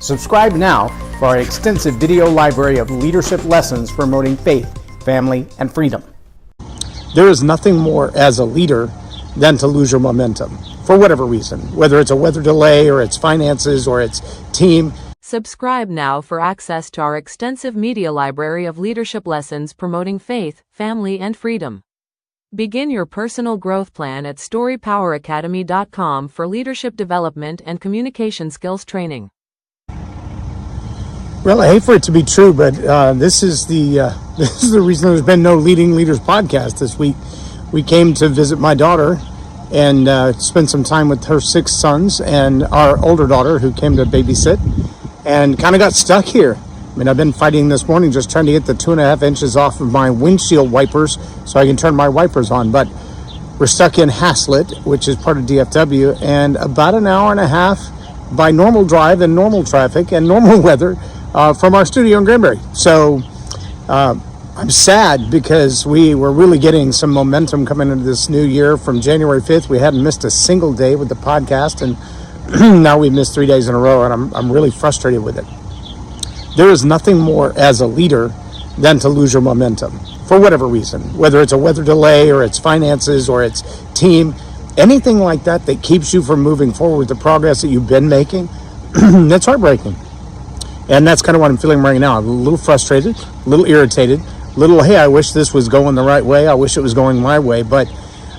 Subscribe now for our extensive video library of leadership lessons promoting faith, family, and freedom. There is nothing more as a leader than to lose your momentum for whatever reason, whether it's a weather delay or it's finances or it's team. Subscribe now for access to our extensive media library of leadership lessons promoting faith, family, and freedom. Begin your personal growth plan at storypoweracademy.com for leadership development and communication skills training. Well, I hate for it to be true, but this is the reason there's been no Leading Leaders podcast this week. We came to visit my daughter and spend some time with her 6 sons and our older daughter who came to babysit and kind of got stuck here. I mean, I've been fighting this morning just trying to get the 2.5 inches off of my windshield wipers so I can turn my wipers on. But we're stuck in Haslett, which is part of DFW, and about an hour and a half by normal drive and normal traffic and normal weather from our studio in Granbury. So I'm sad because we were really getting some momentum coming into this new year. From January 5th, we hadn't missed a single day with the podcast, and now we missed 3 days in a row, and I'm really frustrated with it. There is nothing more as a leader than to lose your momentum for whatever reason, whether it's a weather delay or it's finances or it's team, anything like that that keeps you from moving forward with the progress that you've been making. That's heartbreaking. And that's kind of what I'm feeling right now. I'm a little frustrated, a little irritated, a little, hey, I wish this was going the right way. I wish it was going my way, but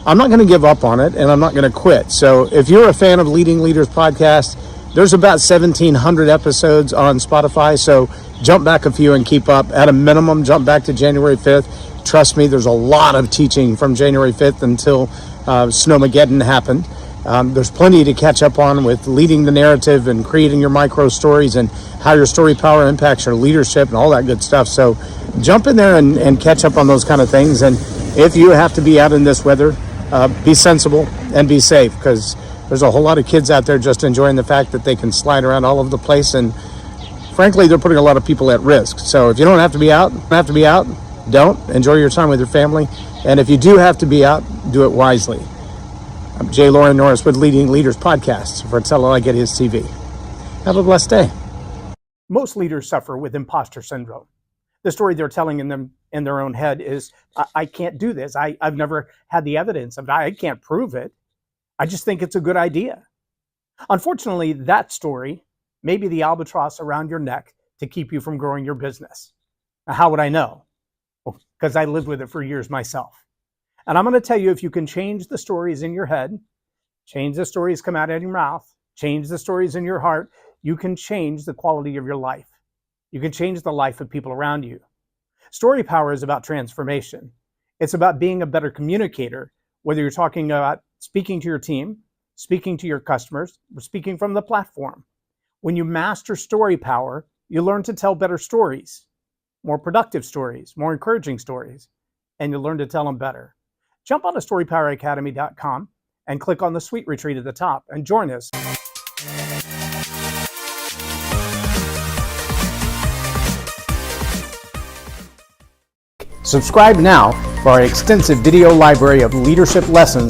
I'm not going to give up on it, and I'm not going to quit. So if you're a fan of Leading Leaders podcast, there's about 1,700 episodes on Spotify, so jump back a few and keep up. At a minimum, jump back to January 5th. Trust me, there's a lot of teaching from January 5th until Snowmageddon happened. There's plenty to catch up on with leading the narrative and creating your micro stories and how your story power impacts your leadership and all that good stuff. So jump in there and catch up on those kind of things. And if you have to be out in this weather, be sensible and be safe, because there's a whole lot of kids out there just enjoying the fact that they can slide around all over the place. And frankly, they're putting a lot of people at risk. So if you don't have to be out, don't. Enjoy your time with your family. And if you do have to be out, do it wisely. I'm J Loren Norris with Leading Leaders Podcast for Tell It Like It Is TV. Have a blessed day. Most leaders suffer with imposter syndrome. The story they're telling in their own head is, I can't do this. I've never had the evidence of it. I can't prove it. I just think it's a good idea. Unfortunately, that story may be the albatross around your neck to keep you from growing your business. Now, how would I know? Well, because I lived with it for years myself. And I'm going to tell you, if you can change the stories in your head, change the stories come out of your mouth, change the stories in your heart, you can change the quality of your life. You can change the life of people around you. Story power is about transformation. It's about being a better communicator, whether you're talking about speaking to your team, speaking to your customers, or speaking from the platform. When you master story power, you learn to tell better stories, more productive stories, more encouraging stories, and you learn to tell them better. Jump on to storypoweracademy.com and click on the Suite Retreat at the top and join us. Subscribe now for our extensive video library of leadership lessons